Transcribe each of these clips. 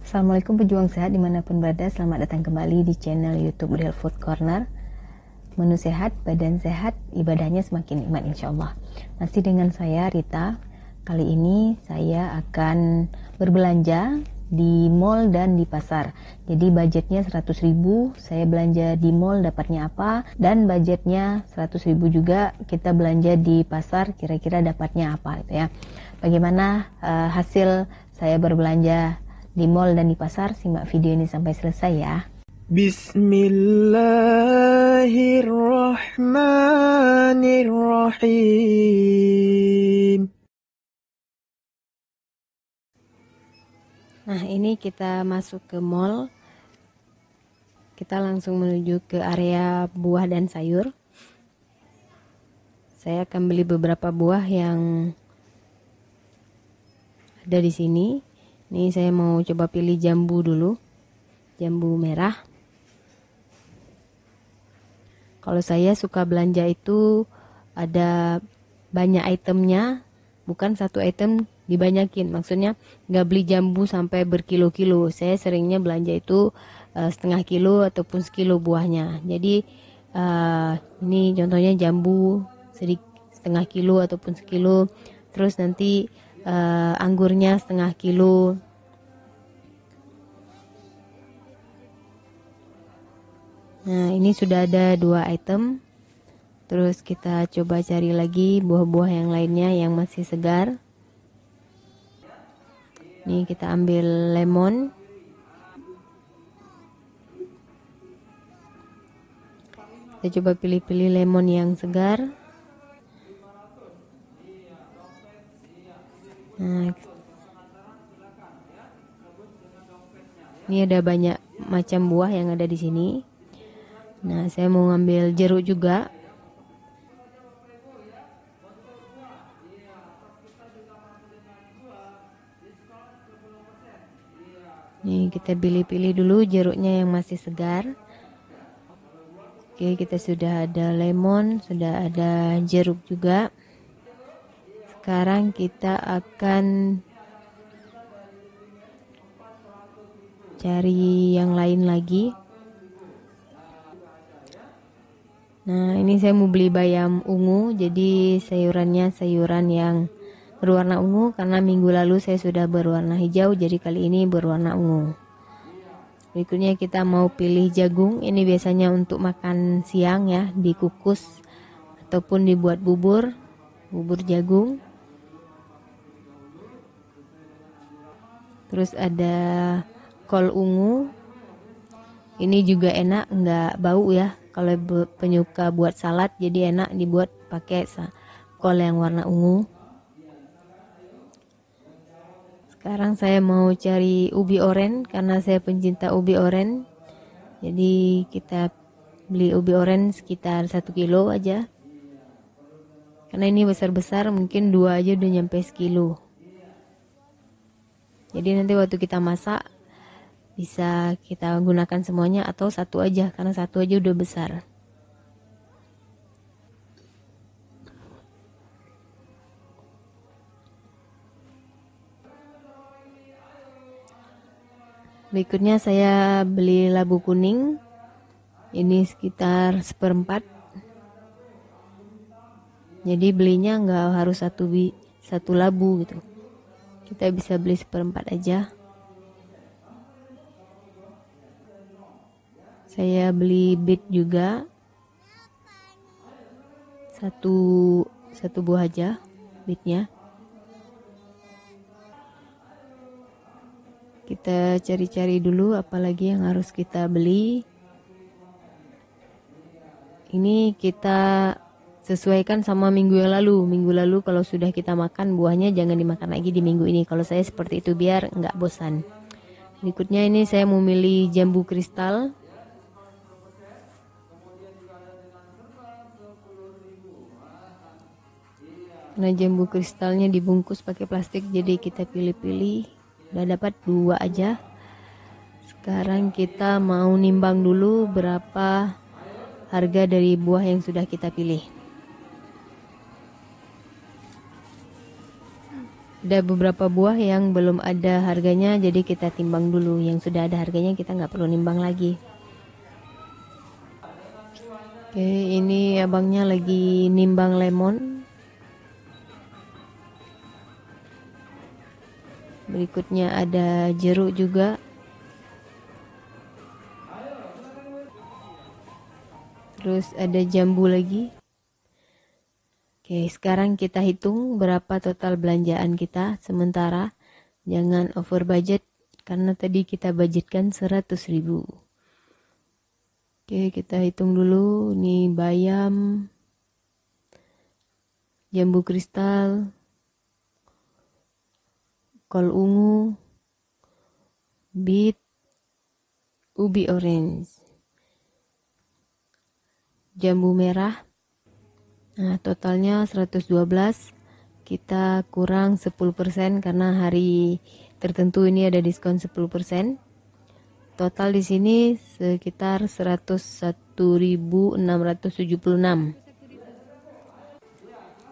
Assalamualaikum pejuang sehat dimanapun berada, selamat datang kembali di channel YouTube Real Food Corner. Menu sehat, badan sehat, ibadahnya semakin nikmat insyaallah. Masih dengan saya Rita. Kali ini saya akan berbelanja di mall dan di pasar. Jadi budgetnya 100.000, saya belanja di mall dapatnya apa, dan budgetnya 100.000 juga kita belanja di pasar kira-kira dapatnya apa gitu ya. Bagaimana hasil saya berbelanja di mall dan di pasar? Simak video ini sampai selesai ya. Bismillahirrahmanirrahim. Nah, ini kita masuk ke mall. Kita langsung menuju ke area buah dan sayur. Saya akan beli beberapa buah yang ada di sini. Ini saya mau coba pilih jambu dulu. Jambu merah. Kalau saya suka belanja itu ada banyak itemnya, bukan satu item dibanyakin. Maksudnya nggak beli jambu sampai berkilo-kilo. Saya seringnya belanja itu setengah kilo ataupun sekilo buahnya. Jadi ini contohnya jambu setengah kilo ataupun sekilo. Terus nanti anggurnya setengah kilo. Nah, ini sudah ada 2 item. Terus kita coba cari lagi buah-buah yang lainnya yang masih segar. Nih kita ambil lemon. Kita coba pilih-pilih lemon yang segar. Nah, ini ada banyak macam buah yang ada di sini. Nah, saya mau ngambil jeruk juga. Nih kita pilih-pilih dulu jeruknya yang masih segar. Oke, kita sudah ada lemon, sudah ada jeruk juga. Sekarang kita akan cari yang lain lagi. Nah, ini saya mau beli bayam ungu, jadi sayurannya sayuran yang berwarna ungu karena minggu lalu saya sudah berwarna hijau, jadi kali ini berwarna ungu. Berikutnya kita mau pilih jagung. Ini biasanya untuk makan siang ya, dikukus ataupun dibuat bubur jagung. Terus ada kol ungu. Ini juga enak, nggak bau ya. Kalau penyuka buat salad, jadi enak dibuat pakai kol yang warna ungu. Sekarang saya mau cari ubi oren karena saya pencinta ubi oren. Jadi kita beli ubi oren sekitar 1 kilo aja. Karena ini besar-besar, mungkin 2 aja udah nyampe sekilo. Jadi nanti waktu kita masak bisa kita gunakan semuanya atau satu aja, karena satu aja udah besar. Berikutnya saya beli labu kuning. Ini sekitar 1/4. Jadi belinya nggak harus satu labu gitu. Kita bisa beli 1/4 aja. Saya beli bit juga. Satu buah aja bitnya. Kita cari-cari dulu apalagi yang harus kita beli. Ini kita sesuaikan sama minggu yang lalu. Minggu lalu kalau sudah kita makan buahnya jangan dimakan lagi di minggu ini. Kalau saya seperti itu biar nggak bosan. Berikutnya ini saya mau milih jambu kristal. Karena jambu kristalnya dibungkus pakai plastik, jadi kita pilih-pilih. Udah dapat 2 aja. Sekarang kita mau nimbang dulu berapa harga dari buah yang sudah kita pilih. Ada beberapa buah yang belum ada harganya, jadi kita timbang dulu. Yang sudah ada harganya kita nggak perlu nimbang lagi. Oke, ini abangnya lagi nimbang lemon. Berikutnya ada jeruk juga. Terus ada jambu lagi. Oke, sekarang kita hitung berapa total belanjaan kita. Sementara jangan over budget karena tadi kita budgetkan 100.000. Oke, kita hitung dulu. Ini bayam, jambu kristal, kol ungu, beet, ubi orange, jambu merah. Nah, totalnya 112. Kita kurang 10% karena hari tertentu ini ada diskon 10%. Total di sini sekitar 101.676.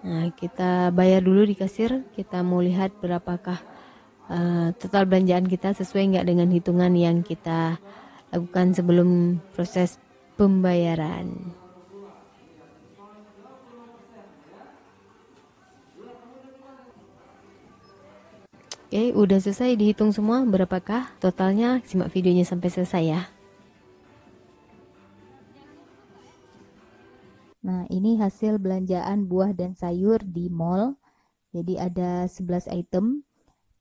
Nah, kita bayar dulu di kasir. Kita mau lihat berapakah total belanjaan kita sesuai nggak dengan hitungan yang kita lakukan sebelum proses pembayaran. Oke, udah selesai dihitung semua berapakah totalnya. Simak videonya sampai selesai ya. Nah, ini hasil belanjaan buah dan sayur di mall. Jadi ada 11 item.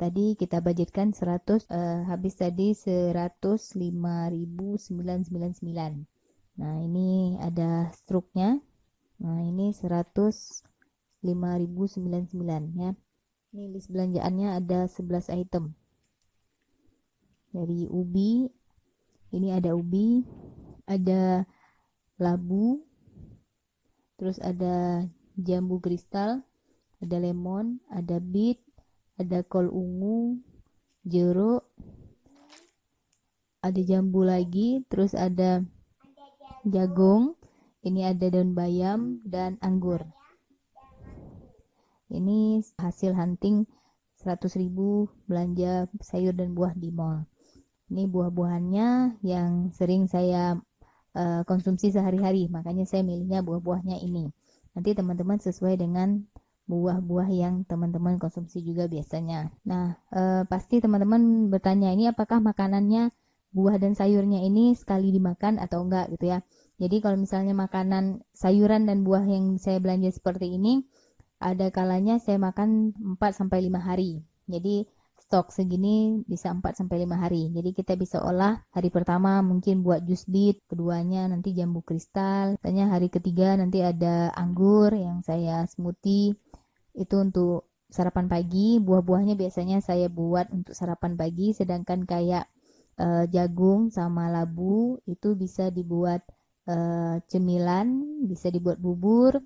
Tadi kita budgetkan 100, habis tadi 105.999. Nah, ini ada struknya. Nah, ini 105.099 ya. Ini list belanjaannya ada 11 item. Dari ubi, ini ada ubi, ada labu, terus ada jambu kristal, ada lemon, ada beet, ada kol ungu, jeruk, ada jambu lagi, terus ada jagung, ini ada daun bayam dan anggur. Ini hasil hunting 100.000 belanja sayur dan buah di mall. Ini buah-buahannya yang sering saya konsumsi sehari-hari, makanya saya milihnya buah-buahnya ini. Nanti teman-teman sesuai dengan buah-buah yang teman-teman konsumsi juga biasanya. Nah, pasti teman-teman bertanya, ini apakah makanannya buah dan sayurnya ini sekali dimakan atau enggak gitu ya. Jadi kalau misalnya makanan sayuran dan buah yang saya belanja seperti ini, ada kalanya saya makan 4-5 hari. Jadi stok segini bisa 4-5 hari. Jadi kita bisa olah hari pertama mungkin buat jus beet, keduanya nanti jambu kristal, katanya hari ketiga nanti ada anggur yang saya smoothie. Itu untuk sarapan pagi. Buah-buahnya biasanya saya buat untuk sarapan pagi, sedangkan kayak jagung sama labu itu bisa dibuat cemilan, bisa dibuat bubur,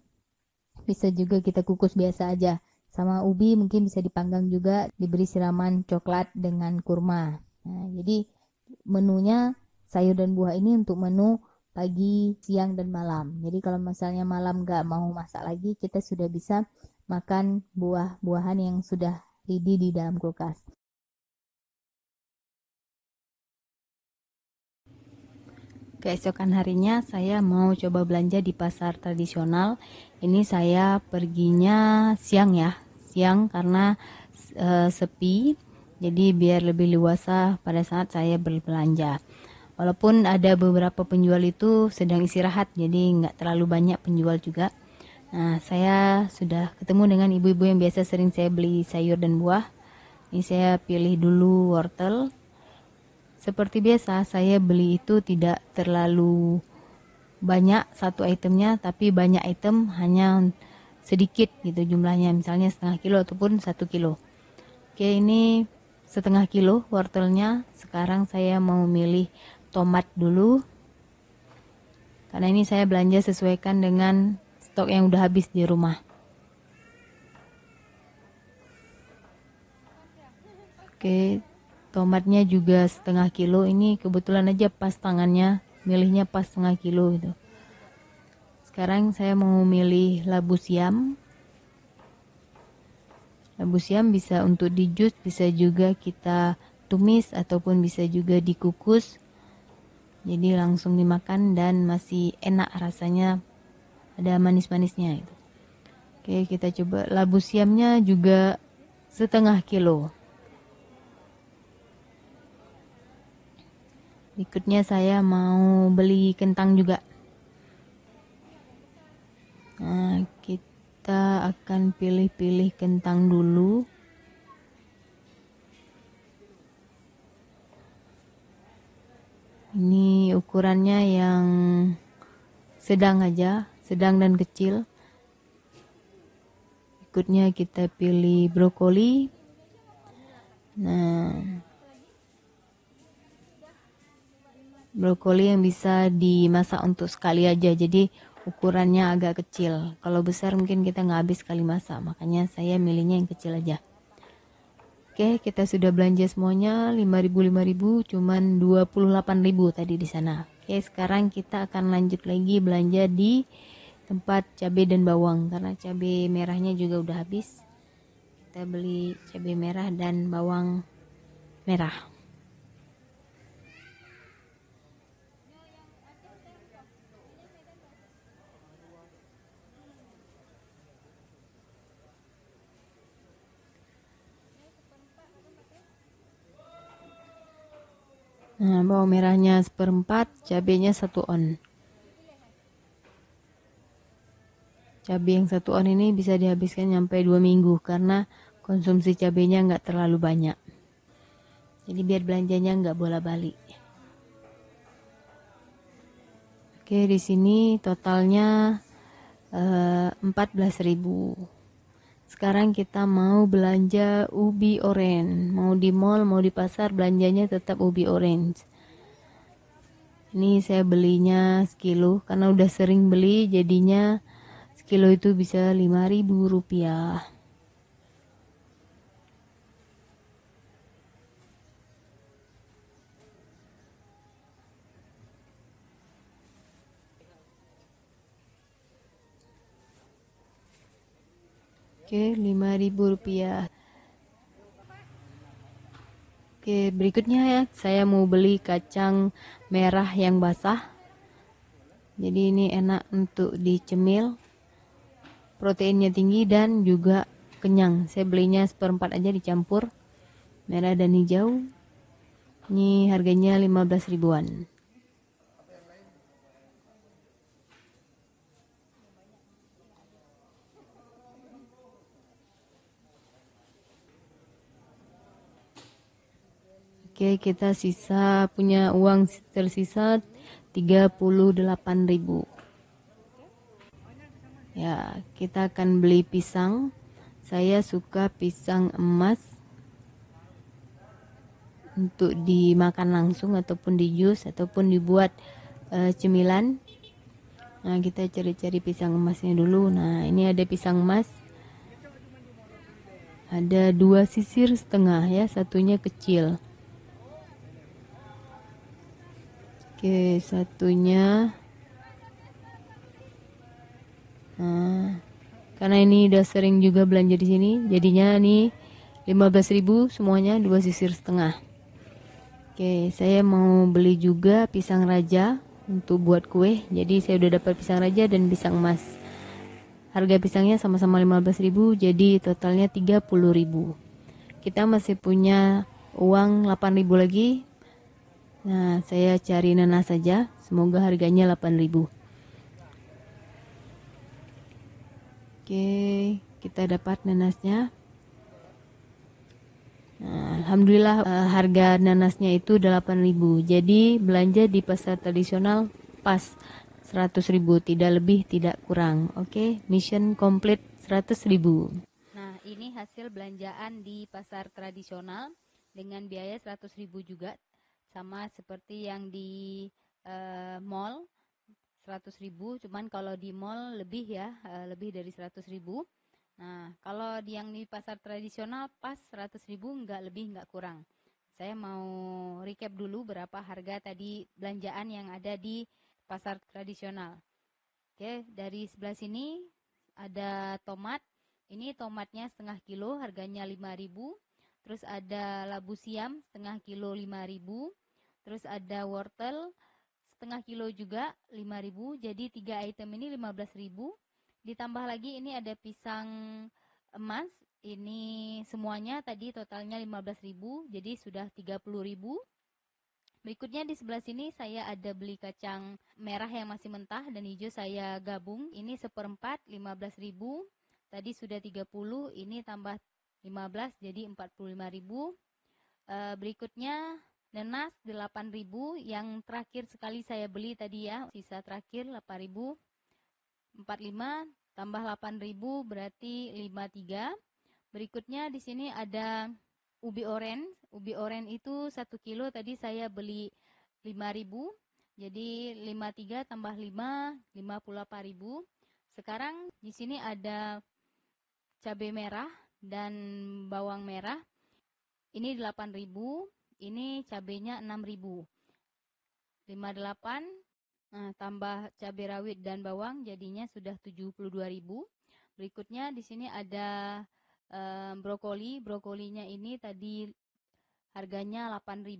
bisa juga kita kukus biasa aja. Sama ubi mungkin bisa dipanggang juga, diberi siraman coklat dengan kurma. Nah, jadi menunya sayur dan buah ini untuk menu pagi, siang, dan malam. Jadi kalau misalnya malam nggak mau masak lagi, kita sudah bisa makan buah-buahan yang sudah ready di dalam kulkas. Keesokan harinya saya mau coba belanja di pasar tradisional. Ini saya perginya siang ya, siang karena sepi. Jadi biar lebih luasa pada saat saya berbelanja. Walaupun ada beberapa penjual itu sedang istirahat, jadi nggak terlalu banyak penjual juga. Nah, saya sudah ketemu dengan ibu-ibu yang biasa sering saya beli sayur dan buah. Ini saya pilih dulu wortel. Seperti biasa, saya beli itu tidak terlalu banyak satu itemnya, tapi banyak item hanya sedikit gitu jumlahnya, misalnya setengah kilo ataupun 1 kilo. Oke, ini setengah kilo wortelnya. Sekarang saya mau milih tomat dulu, karena ini saya belanja sesuaikan dengan stok yang udah habis di rumah. Oke, tomatnya juga setengah kilo. Ini kebetulan aja pas tangannya, milihnya pas setengah kilo gitu. Sekarang saya mau milih labu siam. Labu siam bisa untuk di jus, bisa juga kita tumis ataupun bisa juga dikukus. Jadi langsung dimakan dan masih enak rasanya, ada manis-manisnya itu. Oke, kita coba labu siamnya juga setengah kilo. Berikutnya saya mau beli kentang juga. Nah, kita akan pilih-pilih kentang dulu. Ini ukurannya yang sedang aja, sedang dan kecil. Berikutnya kita pilih brokoli. Nah, brokoli yang bisa dimasak untuk sekali aja, jadi ukurannya agak kecil. Kalau besar mungkin kita nggak habis sekali masak, makanya saya milihnya yang kecil aja. Oke, kita sudah belanja semuanya 5.000 cuman 28.000 tadi di sana. Oke, sekarang kita akan lanjut lagi belanja di tempat cabai dan bawang karena cabai merahnya juga udah habis. Kita beli cabai merah dan bawang merah. Nah, bawang merahnya 1/4, cabainya 1 on. Cabai yang 1 on ini bisa dihabiskan sampai 2 minggu karena konsumsi cabainya nggak terlalu banyak. Jadi biar belanjanya nggak bola-balik. Oke, di sini totalnya 14.000. Sekarang kita mau belanja ubi orange. Mau di mall, mau di pasar, belanjanya tetap ubi orange. Ini saya belinya sekilo karena udah sering beli, jadinya sekilo itu bisa 5.000 rupiah. Oke, 5.000 rupiah. Oke, berikutnya ya, saya mau beli kacang merah yang basah. Jadi ini enak untuk dicemil, proteinnya tinggi dan juga kenyang. Saya belinya 1/4 aja dicampur, merah dan hijau. Ini harganya 15 ribuan. Oke, kita punya uang tersisa 38.000. Ya, kita akan beli pisang. Saya suka pisang emas untuk dimakan langsung ataupun di jus ataupun dibuat cemilan. Nah, kita cari-cari pisang emasnya dulu. Nah, ini ada pisang emas. Ada 2 sisir setengah ya, satunya kecil. Oke, satunya. Nah, karena ini udah sering juga belanja di sini, jadinya nih 15.000 semuanya 2 sisir setengah. Oke, saya mau beli juga pisang raja untuk buat kue. Jadi saya udah dapat pisang raja dan pisang emas. Harga pisangnya sama-sama 15.000, jadi totalnya 30.000. Kita masih punya uang 8.000 lagi. Nah, saya cari nanas saja. Semoga harganya 8.000. Oke, kita dapat nanasnya. Nah, alhamdulillah harga nanasnya itu 8.000. Jadi belanja di pasar tradisional pas 100.000, tidak lebih tidak kurang. Oke, mission complete 100.000. Nah, ini hasil belanjaan di pasar tradisional dengan biaya 100.000 juga, sama seperti yang di mall 100.000, cuman kalau di mall lebih ya, lebih dari 100.000. Nah, kalau yang di pasar tradisional pas 100.000, nggak lebih nggak kurang. Saya mau recap dulu berapa harga tadi belanjaan yang ada di pasar tradisional. Oke, dari sebelah sini ada tomat Ini tomatnya setengah kilo, harganya 5.000. Terus ada labu siam setengah kilo 5.000. Terus ada wortel setengah kilo juga 5.000. Jadi 3 item ini 15.000. Ditambah lagi ini ada pisang emas. Ini semuanya tadi totalnya 15.000. Jadi sudah 30.000. Berikutnya di sebelah sini saya ada beli kacang merah yang masih mentah dan hijau saya gabung. Ini seperempat 15.000. Tadi sudah 30, ini tambah 15 jadi 45.000. Berikutnya nanas 8.000, yang terakhir sekali saya beli tadi ya, sisa terakhir 8.000. 45 tambah 8.000 berarti 53. Berikutnya di sini ada ubi oren. Ubi oren itu 1 kilo tadi saya beli 5.000. Jadi 53 tambah 5 58.000. Sekarang di sini ada cabai merah dan bawang merah. Ini 8.000. Ini cabainya 6.000. 58 tambah cabai rawit dan bawang jadinya sudah 72.000. Berikutnya di sini ada brokoli. Brokolinya ini tadi harganya 8.000.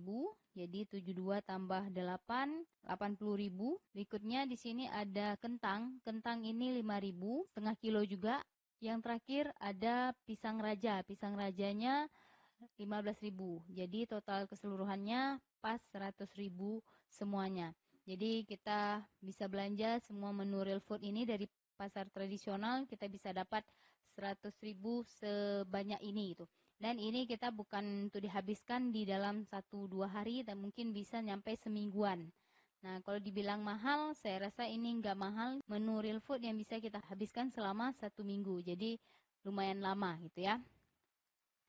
Jadi 72 tambah 8 80.000. Berikutnya di sini ada kentang. Kentang ini 5.000, setengah kilo juga. Yang terakhir ada pisang raja. Pisang rajanya 15.000. Jadi total keseluruhannya pas 100.000 semuanya. Jadi kita bisa belanja semua menu real food ini dari pasar tradisional, kita bisa dapat 100.000 sebanyak ini itu. Dan ini kita bukan untuk dihabiskan di dalam 1-2 hari, dan mungkin bisa nyampe semingguan. Nah, kalau dibilang mahal, saya rasa ini nggak mahal. Menu real food yang bisa kita habiskan selama 1 minggu. Jadi lumayan lama gitu ya.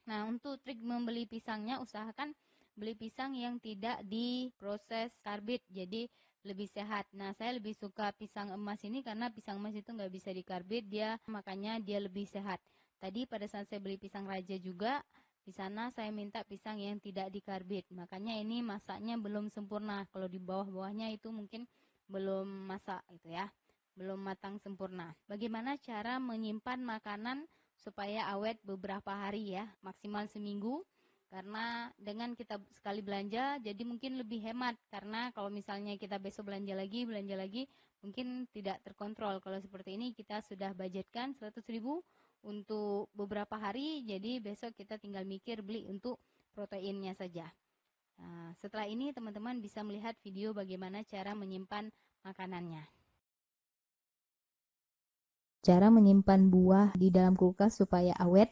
Nah, untuk trik membeli pisangnya, usahakan beli pisang yang tidak diproses karbit, jadi lebih sehat. Nah, saya lebih suka pisang emas ini karena pisang emas itu nggak bisa dikarbit, makanya dia lebih sehat. Tadi pada saat saya beli pisang raja juga, di sana saya minta pisang yang tidak dikarbit. Makanya ini masaknya belum sempurna. Kalau di bawah-bawahnya itu mungkin belum masak gitu ya. Belum matang sempurna. Bagaimana cara menyimpan makanan supaya awet beberapa hari ya, maksimal seminggu. Karena dengan kita sekali belanja, jadi mungkin lebih hemat. Karena kalau misalnya kita besok belanja lagi, mungkin tidak terkontrol. Kalau seperti ini kita sudah budgetkan 100.000 untuk beberapa hari, jadi besok kita tinggal mikir beli untuk proteinnya saja. Nah, setelah ini teman-teman bisa melihat video bagaimana cara menyimpan makanannya. Cara menyimpan buah di dalam kulkas supaya awet.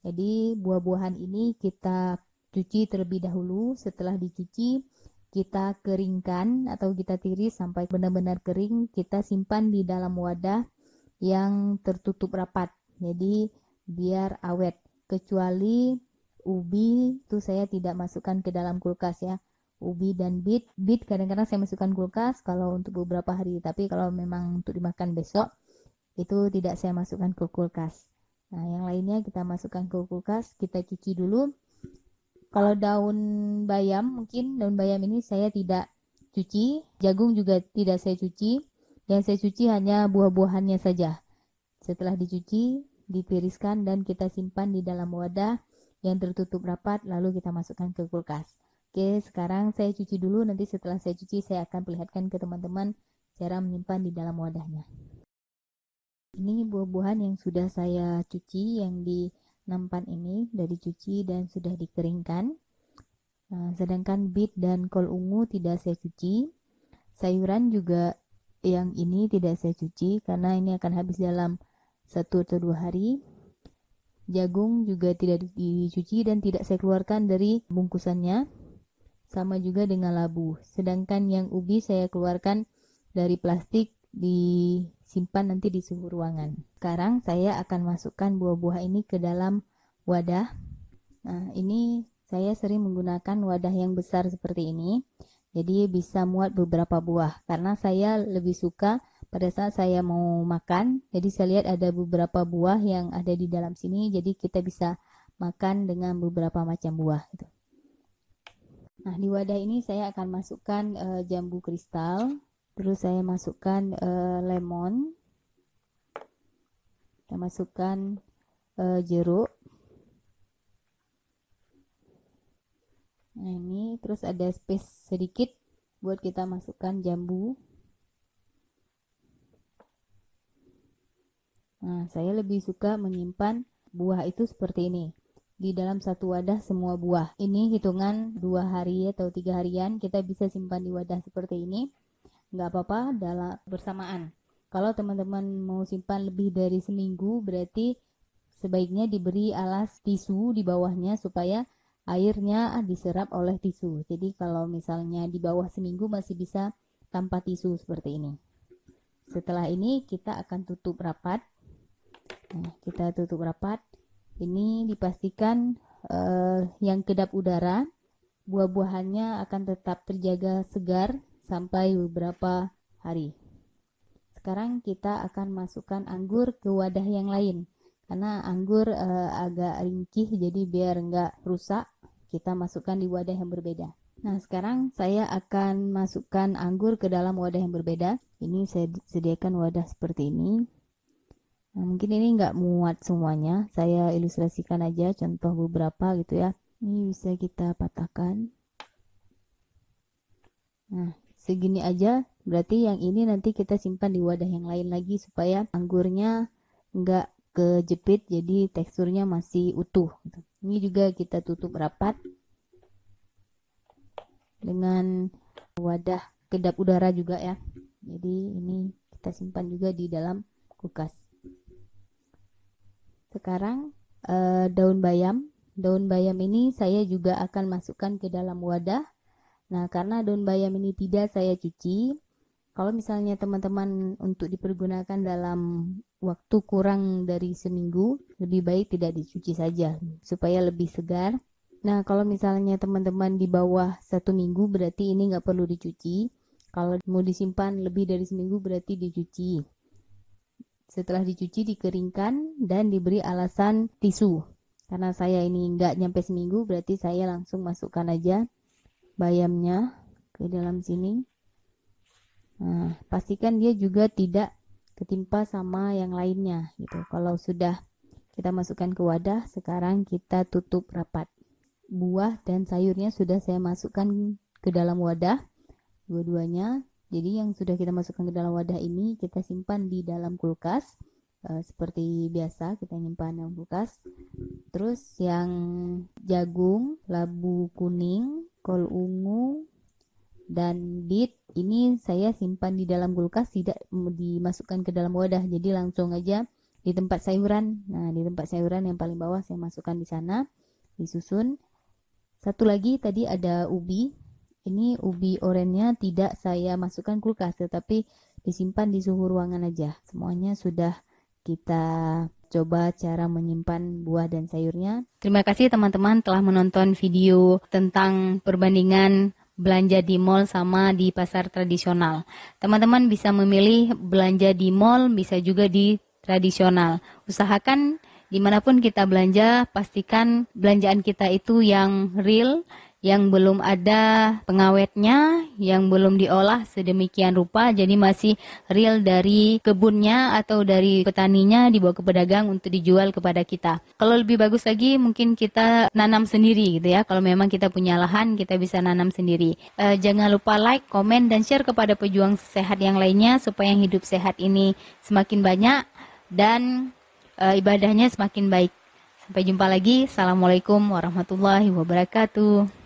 Jadi buah-buahan ini kita cuci terlebih dahulu. Setelah dicuci, kita keringkan atau kita tiris sampai benar-benar kering. Kita simpan di dalam wadah yang tertutup rapat. Jadi biar awet. Kecuali ubi itu saya tidak masukkan ke dalam kulkas ya. Ubi dan bit kadang-kadang saya masukkan kulkas kalau untuk beberapa hari. Tapi kalau memang untuk dimakan besok, itu tidak saya masukkan ke kulkas. Nah, yang lainnya kita masukkan ke kulkas, kita cuci dulu. Kalau daun bayam, mungkin daun bayam ini saya tidak cuci, jagung juga tidak saya cuci. Yang saya cuci hanya buah-buahannya saja. Setelah dicuci, ditiriskan dan kita simpan di dalam wadah yang tertutup rapat, lalu kita masukkan ke kulkas. Oke, sekarang saya cuci dulu, nanti setelah saya cuci saya akan perlihatkan ke teman-teman cara menyimpan di dalam wadahnya. Ini buah-buahan yang sudah saya cuci, yang di nampan ini sudah dicuci dan sudah dikeringkan. Nah, sedangkan bit dan kol ungu tidak saya cuci. Sayuran juga yang ini tidak saya cuci karena ini akan habis dalam 1 atau 2 hari. Jagung juga tidak dicuci dan tidak saya keluarkan dari bungkusannya. Sama juga dengan labu. Sedangkan yang ubi saya keluarkan dari plastik, disimpan nanti di suhu ruangan. Sekarang saya akan masukkan buah-buah ini ke dalam wadah. Nah, ini saya sering menggunakan wadah yang besar seperti ini. Jadi bisa muat beberapa buah. Karena saya lebih suka pada saat saya mau makan, jadi saya lihat ada beberapa buah yang ada di dalam sini. Jadi kita bisa makan dengan beberapa macam buah gitu. Nah, di wadah ini saya akan masukkan jambu kristal. Terus saya masukkan lemon. Kita masukkan jeruk. Nah ini terus ada space sedikit buat kita masukkan jambu. Nah saya lebih suka menyimpan buah itu seperti ini, di dalam satu wadah semua buah. Ini hitungan 2 hari atau 3 harian kita bisa simpan di wadah seperti ini. Nggak apa-apa dalam bersamaan. Kalau teman-teman mau simpan lebih dari seminggu, berarti sebaiknya diberi alas tisu di bawahnya supaya airnya diserap oleh tisu. Jadi kalau misalnya di bawah seminggu masih bisa tanpa tisu seperti ini. Setelah ini kita akan tutup rapat. Nah, kita tutup rapat. Ini dipastikan yang kedap udara, buah-buahannya akan tetap terjaga segar sampai beberapa hari. Sekarang kita akan masukkan anggur ke wadah yang lain. Karena anggur agak ringkih, jadi biar nggak rusak, kita masukkan di wadah yang berbeda. Nah, sekarang saya akan masukkan anggur ke dalam wadah yang berbeda. Ini saya sediakan wadah seperti ini. Nah, mungkin ini nggak muat semuanya, saya ilustrasikan aja contoh beberapa gitu ya. Ini bisa kita patahkan. Nah, segini aja, berarti yang ini nanti kita simpan di wadah yang lain lagi supaya anggurnya nggak kejepit, jadi teksturnya masih utuh. Ini juga kita tutup rapat dengan wadah kedap udara juga ya. Jadi ini kita simpan juga di dalam kulkas. Sekarang daun bayam. Daun bayam ini saya juga akan masukkan ke dalam wadah. Nah, karena daun bayam ini tidak saya cuci, kalau misalnya teman-teman untuk dipergunakan dalam waktu kurang dari seminggu, lebih baik tidak dicuci saja, supaya lebih segar. Nah, kalau misalnya teman-teman di bawah 1 minggu, berarti ini nggak perlu dicuci. Kalau mau disimpan lebih dari seminggu, berarti dicuci. Setelah dicuci, dikeringkan, dan diberi alasan tisu. Karena saya ini nggak nyampe seminggu, berarti saya langsung masukkan aja bayamnya ke dalam sini. Nah, pastikan dia juga tidak ketimpa sama yang lainnya gitu. Kalau sudah kita masukkan ke wadah, sekarang kita tutup rapat. Buah dan sayurnya sudah saya masukkan ke dalam wadah, dua-duanya. Jadi yang sudah kita masukkan ke dalam wadah ini kita simpan di dalam kulkas. Seperti biasa kita nyimpan dalam kulkas. Terus yang jagung, labu kuning, kol ungu, dan beet ini saya simpan di dalam kulkas, tidak dimasukkan ke dalam wadah, jadi langsung aja di tempat sayuran. Nah, di tempat sayuran yang paling bawah saya masukkan di sana, disusun. Satu lagi tadi ada ubi. Ini ubi orennya tidak saya masukkan kulkas, tetapi disimpan di suhu ruangan aja. Semuanya sudah kita coba cara menyimpan buah dan sayurnya. Terima kasih teman-teman telah menonton video tentang perbandingan belanja di mall sama di pasar tradisional. Teman-teman bisa memilih belanja di mall, bisa juga di tradisional. Usahakan dimanapun kita belanja, pastikan belanjaan kita itu yang real, yang belum ada pengawetnya, yang belum diolah sedemikian rupa, jadi masih real dari kebunnya atau dari petaninya dibawa ke pedagang untuk dijual kepada kita. Kalau lebih bagus lagi mungkin kita nanam sendiri gitu ya, kalau memang kita punya lahan kita bisa nanam sendiri. Jangan lupa like, komen, dan share kepada pejuang sehat yang lainnya supaya yang hidup sehat ini semakin banyak dan ibadahnya semakin baik. Sampai jumpa lagi. Assalamualaikum warahmatullahi wabarakatuh.